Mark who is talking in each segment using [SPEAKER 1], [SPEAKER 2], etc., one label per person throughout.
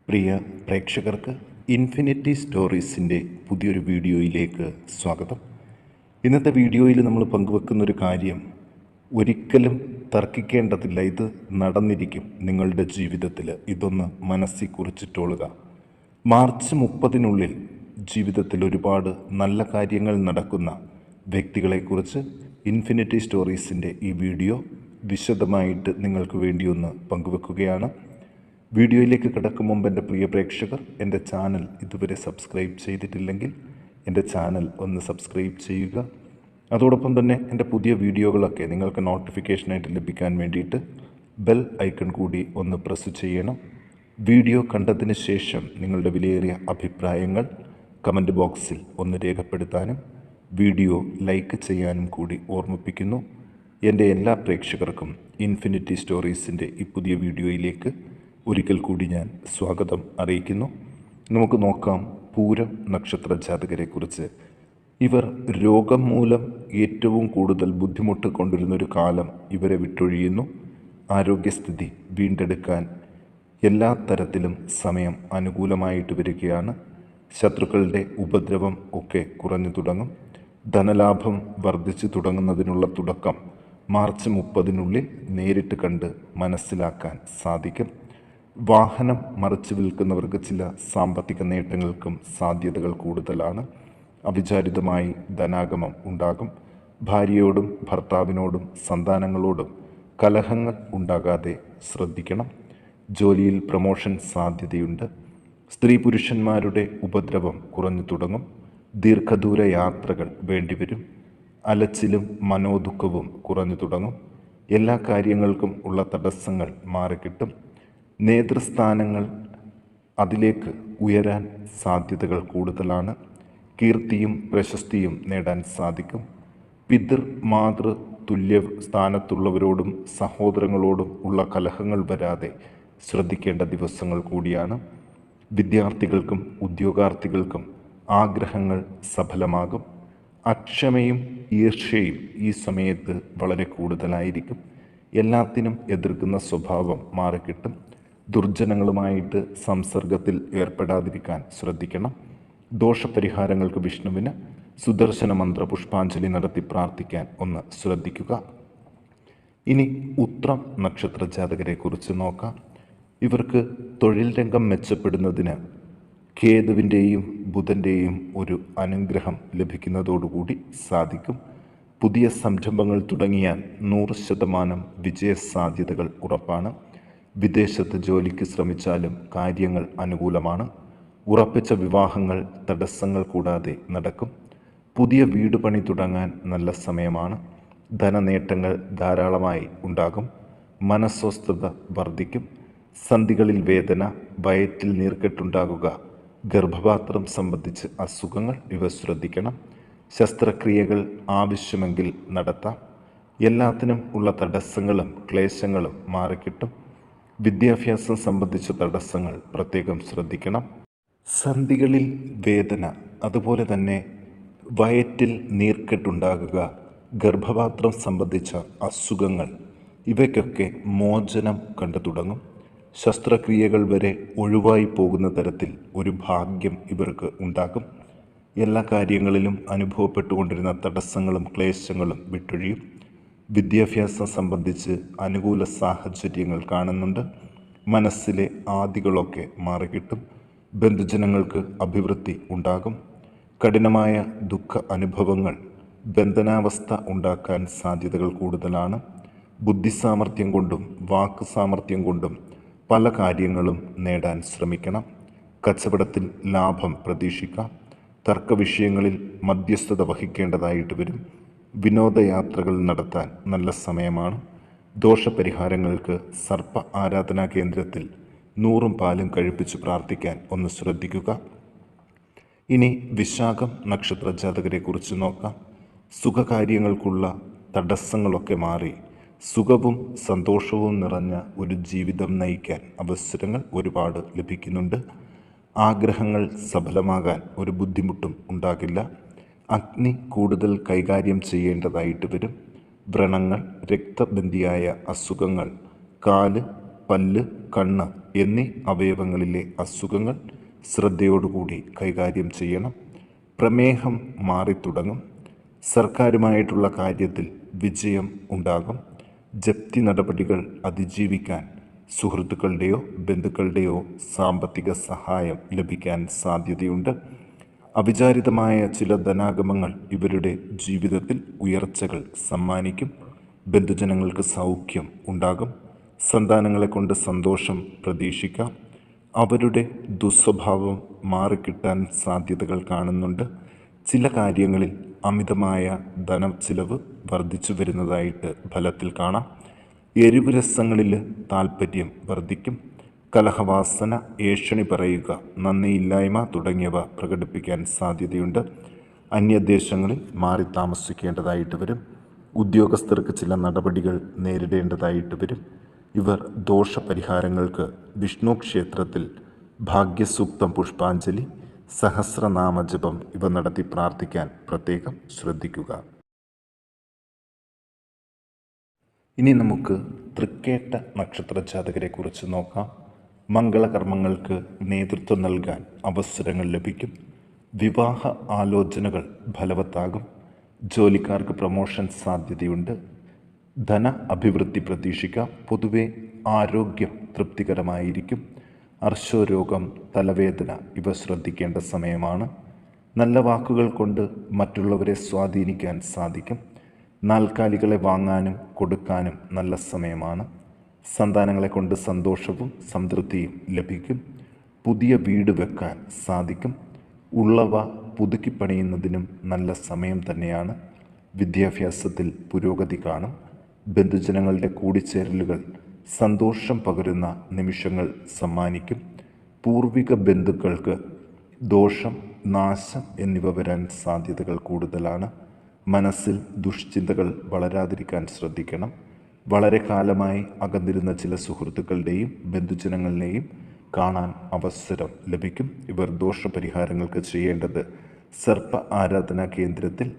[SPEAKER 1] പ്രിയ പ്രേക്ഷകർക്ക് ഇൻഫിനിറ്റി സ്റ്റോറീസിൻ്റെ പുതിയൊരു വീഡിയോയിലേക്ക് സ്വാഗതം. ഇന്നത്തെ വീഡിയോയിൽ നമ്മൾ പങ്കുവെക്കുന്നൊരു കാര്യം ഒരിക്കലും തർക്കിക്കേണ്ടതില്ല. ഇത് നടന്നിരിക്കും നിങ്ങളുടെ ജീവിതത്തിൽ. ഇതൊന്ന് മനസ്സിൽ കുറിച്ചിട്ടോളുക. മാർച്ച് 30-നുള്ളിൽ ജീവിതത്തിൽ ഒരുപാട് നല്ല കാര്യങ്ങൾ നടക്കുന്ന വ്യക്തികളെക്കുറിച്ച് ഇൻഫിനിറ്റി സ്റ്റോറീസിൻ്റെ ഈ വീഡിയോ വിശദമായിട്ട് നിങ്ങൾക്ക് വേണ്ടി ഒന്ന് പങ്കുവെക്കുകയാണ്. വീഡിയോയിലേക്ക് കിടക്കും മുമ്പ് എൻ്റെ പ്രിയ പ്രേക്ഷകർ എൻ്റെ ചാനൽ ഇതുവരെ സബ്സ്ക്രൈബ് ചെയ്തിട്ടില്ലെങ്കിൽ എൻ്റെ ചാനൽ ഒന്ന് സബ്സ്ക്രൈബ് ചെയ്യുക. അതോടൊപ്പം തന്നെ എൻ്റെ പുതിയ വീഡിയോകളൊക്കെ നിങ്ങൾക്ക് നോട്ടിഫിക്കേഷനായിട്ട് ലഭിക്കാൻ വേണ്ടിയിട്ട് ബെൽ ഐക്കൺ കൂടി ഒന്ന് പ്രസ് ചെയ്യണം. വീഡിയോ കണ്ടതിന് ശേഷം നിങ്ങളുടെ വിലയേറിയ അഭിപ്രായങ്ങൾ കമൻറ്റ് ബോക്സിൽ ഒന്ന് രേഖപ്പെടുത്താനും വീഡിയോ ലൈക്ക് ചെയ്യാനും കൂടി ഓർമ്മിപ്പിക്കുന്നു. എൻ്റെ എല്ലാ പ്രേക്ഷകർക്കും ഇൻഫിനിറ്റി സ്റ്റോറീസിൻ്റെ ഈ പുതിയ വീഡിയോയിലേക്ക് ഒരിക്കൽ കൂടി ഞാൻ സ്വാഗതം അറിയിക്കുന്നു. നമുക്ക് നോക്കാം പൂരം നക്ഷത്ര ജാതകരെക്കുറിച്ച്. ഇവർ രോഗം മൂലം ഏറ്റവും കൂടുതൽ ബുദ്ധിമുട്ട് കൊണ്ടിരുന്നൊരു കാലം ഇവരെ വിട്ടൊഴിയുന്നു. ആരോഗ്യസ്ഥിതി വീണ്ടെടുക്കാൻ എല്ലാ തരത്തിലും സമയം അനുകൂലമായിട്ട് വരികയാണ്. ശത്രുക്കളുടെ ഉപദ്രവം ഒക്കെ കുറഞ്ഞു തുടങ്ങും. ധനലാഭം വർദ്ധിച്ചു തുടങ്ങുന്നതിനുള്ള തുടക്കം മാർച്ച് 30-നുള്ളിൽ നേരിട്ട് കണ്ട് മനസ്സിലാക്കാൻ സാധിക്കും. വാഹനം മറിച്ച് വിൽക്കുന്നവർക്ക് ചില സാമ്പത്തിക നേട്ടങ്ങൾക്കും സാധ്യതകൾ കൂടുതലാണ്. അവിചാരിതമായി ധനാഗമം ഉണ്ടാകും. ഭാര്യയോടും ഭർത്താവിനോടും സന്താനങ്ങളോടും കലഹങ്ങൾ ഉണ്ടാകാതെ ശ്രദ്ധിക്കണം. ജോലിയിൽ പ്രമോഷൻ സാധ്യതയുണ്ട്. സ്ത്രീ പുരുഷന്മാരുടെ ഉപദ്രവം കുറഞ്ഞു തുടങ്ങും. ദീർഘദൂര യാത്രകൾ വേണ്ടിവരും. അലച്ചിലും മനോദുഃഖവും കുറഞ്ഞു തുടങ്ങും. എല്ലാ കാര്യങ്ങൾക്കും ഉള്ള തടസ്സങ്ങൾ മാറിക്കിട്ടും. നേതൃസ്ഥാനങ്ങൾ അതിലേക്ക് ഉയരാൻ സാധ്യതകൾ കൂടുതലാണ്. കീർത്തിയും പ്രശസ്തിയും നേടാൻ സാധിക്കും. പിതൃ മാതൃ തുല്യ സ്ഥാനത്തുള്ളവരോടും സഹോദരങ്ങളോടും ഉള്ള കലഹങ്ങൾ വരാതെ ശ്രദ്ധിക്കേണ്ട ദിവസങ്ങൾ കൂടിയാണ്. വിദ്യാർത്ഥികൾക്കും ഉദ്യോഗാർത്ഥികൾക്കും ആഗ്രഹങ്ങൾ സഫലമാകും. അക്ഷമയും ഈർഷ്യയും ഈ സമയത്ത് വളരെ കൂടുതലായിരിക്കും. എല്ലാത്തിനും എതിർക്കുന്ന സ്വഭാവം മാറിക്കിട്ടും. ദുർജനങ്ങളുമായിട്ട് സംസർഗത്തിൽ ഏർപ്പെടാതിരിക്കാൻ ശ്രദ്ധിക്കണം. ദോഷപരിഹാരങ്ങൾക്ക് വിഷ്ണുവിന് സുദർശന മന്ത്ര പുഷ്പാഞ്ജലി നടത്തി പ്രാർത്ഥിക്കാൻ ഒന്ന് ശ്രദ്ധിക്കുക. ഇനി ഉത്രം നക്ഷത്ര ജാതകരെക്കുറിച്ച് നോക്കാം. ഇവർക്ക് തൊഴിൽ രംഗം മെച്ചപ്പെടുന്നതിന് കേതുവിൻ്റെയും ബുധൻ്റെയും ഒരു അനുഗ്രഹം ലഭിക്കുന്നതോടുകൂടി സാധിക്കും. പുതിയ സംരംഭങ്ങൾ തുടങ്ങിയാൽ 100% വിജയസാധ്യതകൾ ഉറപ്പാണ്. വിദേശത്ത് ജോലിക്ക് ശ്രമിച്ചാലും കാര്യങ്ങൾ അനുകൂലമാണ്. ഉറപ്പിച്ച വിവാഹങ്ങൾ തടസ്സങ്ങൾ കൂടാതെ നടക്കും. പുതിയ വീട് പണി തുടങ്ങാൻ നല്ല സമയമാണ്. ധനനേട്ടങ്ങൾ ധാരാളമായി ഉണ്ടാകും. മനസ്വസ്ഥത വർദ്ധിക്കും. സന്ധികളിൽ വേദന, വയറ്റിൽ നീർക്കെട്ടുണ്ടാകുക, ഗർഭപാത്രം സംബന്ധിച്ച് അസുഖങ്ങൾ ഇവ ശ്രദ്ധിക്കണം. ശസ്ത്രക്രിയകൾ ആവശ്യമെങ്കിൽ നടത്താം. എല്ലാത്തിനും ഉള്ള തടസ്സങ്ങളും ക്ലേശങ്ങളും മാറിക്കിട്ടും. വിദ്യാഭ്യാസം സംബന്ധിച്ച തടസ്സങ്ങൾ പ്രത്യേകം ശ്രദ്ധിക്കണം. സന്ധികളിൽ വേദന, അതുപോലെ തന്നെ വയറ്റിൽ നീർക്കെട്ടുണ്ടാകുക, ഗർഭപാത്രം സംബന്ധിച്ച അസുഖങ്ങൾ ഇവയ്ക്കൊക്കെ മോചനം കണ്ടു തുടങ്ങും. ശസ്ത്രക്രിയകൾ വരെ ഒഴിവായി പോകുന്ന തരത്തിൽ ഒരു ഭാഗ്യം ഇവർക്ക് ഉണ്ടാകും. എല്ലാ കാര്യങ്ങളിലും അനുഭവപ്പെട്ടുകൊണ്ടിരുന്ന തടസ്സങ്ങളും ക്ലേശങ്ങളും വിട്ടൊഴിയും. വിദ്യാഭ്യാസം സംബന്ധിച്ച് അനുകൂല സാഹചര്യങ്ങൾ കാണുന്നുണ്ട്. മനസ്സിലെ ആദികളൊക്കെ മാറിക്കിട്ടും. ബന്ധുജനങ്ങൾക്ക് അഭിവൃദ്ധി ഉണ്ടാകും. കഠിനമായ ദുഃഖ അനുഭവങ്ങൾ ബന്ധനാവസ്ഥ ഉണ്ടാക്കാൻ സാധ്യതകൾ കൂടുതലാണ്. ബുദ്ധിസാമർഥ്യം കൊണ്ടും വാക്ക് സാമർഥ്യം കൊണ്ടും പല കാര്യങ്ങളും നേടാൻ ശ്രമിക്കണം. കച്ചവടത്തിൽ ലാഭം പ്രതീക്ഷിക്കാം. തർക്ക വിഷയങ്ങളിൽ മധ്യസ്ഥത വഹിക്കേണ്ടതായിട്ട് വരും. വിനോദയാത്രകൾ നടത്താൻ നല്ല സമയമാണ്. ദോഷപരിഹാരങ്ങൾക്ക് സർപ്പ ആരാധനാ കേന്ദ്രത്തിൽ 100 പാലും കഴിപ്പിച്ച് പ്രാർത്ഥിക്കാൻ ഒന്ന് ശ്രദ്ധിക്കുക. ഇനി വിശാഖം നക്ഷത്ര ജാതകരെക്കുറിച്ച് നോക്കാം. സുഖകാര്യങ്ങൾക്കുള്ള തടസ്സങ്ങളൊക്കെ മാറി സുഖവും സന്തോഷവും നിറഞ്ഞ ഒരു ജീവിതം നയിക്കാൻ അവസരങ്ങൾ ഒരുപാട് ലഭിക്കുന്നുണ്ട്. ആഗ്രഹങ്ങൾ സഫലമാകാൻ ഒരു ബുദ്ധിമുട്ടും ഉണ്ടാകില്ല. അഗ്നി കൂടുതൽ കൈകാര്യം ചെയ്യേണ്ടതായിട്ട് വരും. വ്രണങ്ങൾ, രക്തബന്ധിയായ അസുഖങ്ങൾ, കാല് പല്ല്, കണ്ണ് എന്നീ അവയവങ്ങളിലെ അസുഖങ്ങൾ ശ്രദ്ധയോടുകൂടി കൈകാര്യം ചെയ്യണം. പ്രമേഹം മാറിത്തുടങ്ങും. സർക്കാരുമായിട്ടുള്ള കാര്യത്തിൽ വിജയം ഉണ്ടാകും. ജപ്തി നടപടികൾ അതിജീവിക്കാൻ സുഹൃത്തുക്കളുടെയോ ബന്ധുക്കളുടെയോ സാമ്പത്തിക സഹായം ലഭിക്കാൻ സാധ്യതയുണ്ട്. അവിചാരിതമായ ചില ധനാഗമങ്ങൾ ഇവരുടെ ജീവിതത്തിൽ ഉയർച്ചകൾ സമ്മാനിക്കും. ബന്ധുജനങ്ങൾക്ക് സൗഖ്യം ഉണ്ടാകും. സന്താനങ്ങളെ കൊണ്ട് സന്തോഷം പ്രതീക്ഷിക്കാം. അവരുടെ ദുസ്വഭാവം മാറിക്കിട്ടാൻ സാധ്യതകൾ കാണുന്നുണ്ട്. ചില കാര്യങ്ങളിൽ അമിതമായ ധനച്ചിലവ് വർദ്ധിച്ചു വരുന്നതായിട്ട് ഫലത്തിൽ കാണാം. എരിവ് രസങ്ങളിൽ താൽപ്പര്യം വർദ്ധിക്കും. കലഹവാസന, ഏഷണി പറയുക, നന്ദിയില്ലായ്മ തുടങ്ങിയവ പ്രകടിപ്പിക്കാൻ സാധ്യതയുണ്ട്. അന്യദേശങ്ങളിൽ മാറി താമസിക്കേണ്ടതായിട്ട് വരും. ഉദ്യോഗസ്ഥർക്ക് ചില നടപടികൾ നേരിടേണ്ടതായിട്ട് വരും. ഇവർ ദോഷപരിഹാരങ്ങൾക്ക് വിഷ്ണു ക്ഷേത്രത്തിൽ ഭാഗ്യസൂക്തം, പുഷ്പാഞ്ജലി, സഹസ്രനാമജപം ഇവ നടത്തി പ്രാർത്ഥിക്കാൻ പ്രത്യേകം ശ്രദ്ധിക്കുക. ഇനി നമുക്ക് തൃക്കേട്ട നക്ഷത്ര ജാതകരെ കുറിച്ച് നോക്കാം. മംഗളകർമ്മങ്ങൾക്ക് നേതൃത്വം നൽകാൻ അവസരങ്ങൾ ലഭിക്കും. വിവാഹ ആലോചനകൾ ഫലവത്താകും. ജോലിക്കാർക്ക് പ്രമോഷൻ സാധ്യതയുണ്ട്. ധന അഭിവൃദ്ധി പ്രതീക്ഷിക്കാം. പൊതുവെ ആരോഗ്യം തൃപ്തികരമായിരിക്കും. അർശോരോഗം, തലവേദന ഇവ ശ്രദ്ധിക്കേണ്ട സമയമാണ്. നല്ല വാക്കുകൾ കൊണ്ട് മറ്റുള്ളവരെ സ്വാധീനിക്കാൻ സാധിക്കും. നാൽക്കാലികളെ വാങ്ങാനും കൊടുക്കാനും നല്ല സമയമാണ്. സന്താനങ്ങളെ കൊണ്ട് സന്തോഷവും സംതൃപ്തിയും ലഭിക്കും. പുതിയ വീട് വെക്കാൻ സാധിക്കും. ഉള്ളവ പുതുക്കി പണിയുന്നതിനും നല്ല സമയം തന്നെയാണ്. വിദ്യാഭ്യാസത്തിൽ പുരോഗതി കാണും. ബന്ധുജനങ്ങളുടെ കൂടിച്ചേരലുകൾ സന്തോഷം പകരുന്ന നിമിഷങ്ങൾ സമ്മാനിക്കും. പൂർവിക ബന്ധുക്കൾക്ക് ദോഷം, നാശം എന്നിവ വരാൻ സാധ്യതകൾ കൂടുതലാണ്. മനസ്സിൽ ദുഷ്ചിന്തകൾ വളരാതിരിക്കാൻ ശ്രദ്ധിക്കണം. വളരെ കാലമായി അകന്നിരുന്ന ചില സുഹൃത്തുക്കളുടെയും ബന്ധുജനങ്ങളുടെയും കാണാൻ അവസരം ലഭിക്കും. ഇവർ ദോഷപരിഹാരങ്ങൾക്ക് ചെയ്യേണ്ടത് സർപ്പ ആരാധനാ കേന്ദ്രത്തിൽ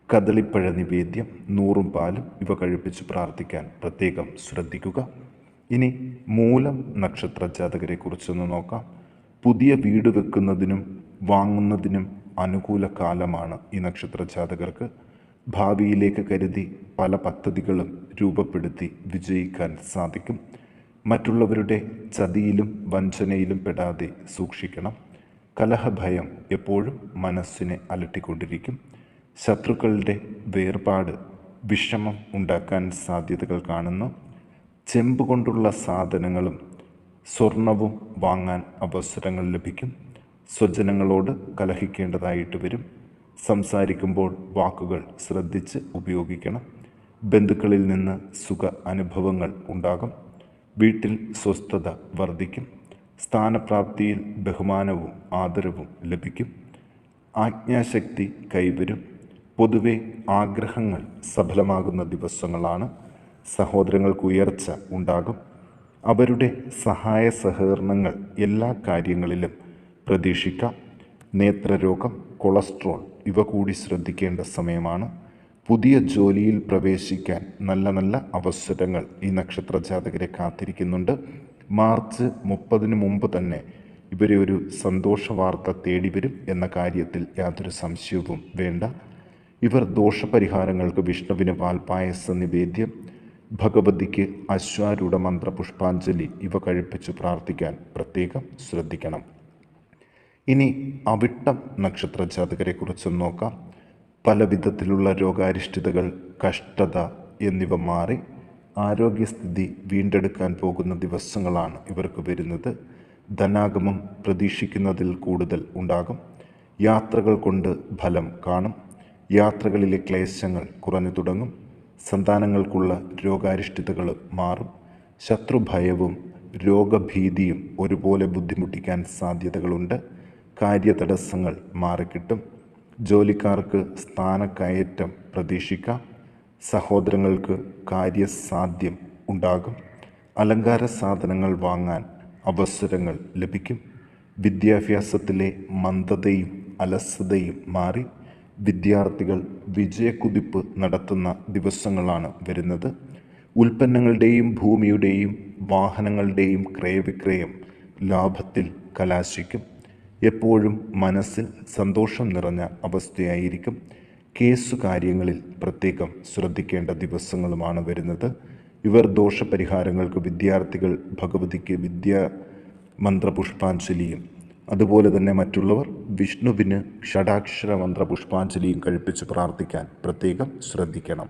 [SPEAKER 1] കദളിപ്പഴ നിവേദ്യം, 100 പാലും ഇവ കഴിപ്പിച്ച് പ്രാർത്ഥിക്കാൻ പ്രത്യേകം ശ്രദ്ധിക്കുക. ഇനി മൂലം നക്ഷത്ര ജാതകരെ കുറിച്ചൊന്ന് നോക്കാം. പുതിയ വീട് വെക്കുന്നതിനും വാങ്ങുന്നതിനും അനുകൂല കാലമാണ് ഈ നക്ഷത്ര ജാതകർക്ക്. ഭാവിയിലേക്ക് കരുതി പല പദ്ധതികളും രൂപപ്പെടുത്തി വിജയിക്കാൻ സാധിക്കും. മറ്റുള്ളവരുടെ ചതിയിലും വഞ്ചനയിലും പെടാതെ സൂക്ഷിക്കണം. കലഹഭയം എപ്പോഴും മനസ്സിനെ അലട്ടിക്കൊണ്ടിരിക്കും. ശത്രുക്കളുടെ വേർപാട് വിഷമം ഉണ്ടാക്കാൻ സാധ്യതകൾ കാണുന്നു. ചെമ്പ് കൊണ്ടുള്ള സാധനങ്ങളും സ്വർണവും വാങ്ങാൻ അവസരങ്ങൾ ലഭിക്കും. സ്വജനങ്ങളോട് കലഹിക്കേണ്ടതായിട്ട് വരും. സംസാരിക്കുമ്പോൾ വാക്കുകൾ ശ്രദ്ധിച്ച് ഉപയോഗിക്കണം. ബന്ധുക്കളിൽ നിന്ന് സുഖ അനുഭവങ്ങൾ ഉണ്ടാകും. വീട്ടിൽ സ്വസ്ഥത വർദ്ധിക്കും. സ്ഥാനപ്രാപ്തിയിൽ ബഹുമാനവും ആദരവും ലഭിക്കും. ആജ്ഞാശക്തി കൈവരും. പൊതുവെ ആഗ്രഹങ്ങൾ സഫലമാകുന്ന ദിവസങ്ങളാണ്. സഹോദരങ്ങൾക്ക് ഉയർച്ച ഉണ്ടാകും. അവരുടെ സഹായ സഹകരണങ്ങൾ എല്ലാ കാര്യങ്ങളിലും പ്രതീക്ഷിക്കാം. നേത്രരോഗം, കൊളസ്ട്രോൾ ഇവ കൂടി ശ്രദ്ധിക്കേണ്ട സമയമാണ്. പുതിയ ജോലിയിൽ പ്രവേശിക്കാൻ നല്ല നല്ല അവസരങ്ങൾ ഈ നക്ഷത്ര ജാതകരെ കാത്തിരിക്കുന്നുണ്ട്. മാർച്ച് 30 മുമ്പ് തന്നെ ഇവരെ ഒരു സന്തോഷ വാർത്ത തേടി വരും എന്ന കാര്യത്തിൽ യാതൊരു സംശയവും വേണ്ട. ഇവർ ദോഷപരിഹാരങ്ങൾക്ക് വിഷ്ണുവിന് പാൽപായസ നിവേദ്യം, ഭഗവതിക്ക് അശ്വാരൂഢ മന്ത്ര പുഷ്പാഞ്ജലി ഇവ കഴിപ്പിച്ച് പ്രാർത്ഥിക്കാൻ പ്രത്യേകം ശ്രദ്ധിക്കണം. ഇനി അവിട്ടം നക്ഷത്ര ജാതകരെ കുറിച്ച് നോക്കാം. പല വിധത്തിലുള്ള രോഗാരിഷ്ഠിതകൾ, കഷ്ടത എന്നിവ മാറി ആരോഗ്യസ്ഥിതി വീണ്ടെടുക്കാൻ പോകുന്ന ദിവസങ്ങളാണ് ഇവർക്ക് വരുന്നത്. ധനാഗമം പ്രതീക്ഷിക്കുന്നതിൽ കൂടുതൽ ഉണ്ടാകും. യാത്രകൾ കൊണ്ട് ഫലം കാണും. യാത്രകളിലെ ക്ലേശങ്ങൾ കുറഞ്ഞു തുടങ്ങും. സന്താനങ്ങൾക്കുള്ള രോഗാരിഷ്ഠിതകൾ മാറും. ശത്രുഭയവും രോഗഭീതിയും ഒരുപോലെ ബുദ്ധിമുട്ടിക്കാൻ സാധ്യതകളുണ്ട്. കാര്യതടസ്സങ്ങൾ മാറിക്കിട്ടും. ജോലിക്കാർക്ക് സ്ഥാനക്കയറ്റം പ്രതീക്ഷിക്കാം. സഹോദരങ്ങൾക്ക് കാര്യസാധ്യം ഉണ്ടാകും. അലങ്കാര സാധനങ്ങൾ വാങ്ങാൻ അവസരങ്ങൾ ലഭിക്കും. വിദ്യാഭ്യാസത്തിലെ മന്ദതയും അലസതയും മാറി വിദ്യാർത്ഥികൾ വിജയക്കുതിപ്പ് നടത്തുന്ന ദിവസങ്ങളാണ് വരുന്നത്. ഉൽപ്പന്നങ്ങളുടെയും ഭൂമിയുടെയും വാഹനങ്ങളുടെയും ക്രയവിക്രയം ലാഭത്തിൽ കലാശിക്കും. എപ്പോഴും മനസ്സിൽ സന്തോഷം നിറഞ്ഞ അവസ്ഥയായിരിക്കും. കേസുകാര്യങ്ങളിൽ പ്രത്യേകം ശ്രദ്ധിക്കേണ്ട ദിവസങ്ങളുമാണ് വരുന്നത്. ഇവർ ദോഷപരിഹാരങ്ങൾക്ക് വിദ്യാർത്ഥികൾ ഭഗവതിക്ക് മന്ത്രപുഷ്പാഞ്ജലിയും അതുപോലെ തന്നെ മറ്റുള്ളവർ വിഷ്ണുവിന് ഷഡാക്ഷര മന്ത്രപുഷ്പാഞ്ജലിയും കഴിപ്പിച്ച് പ്രാർത്ഥിക്കാൻ പ്രത്യേകം ശ്രദ്ധിക്കണം.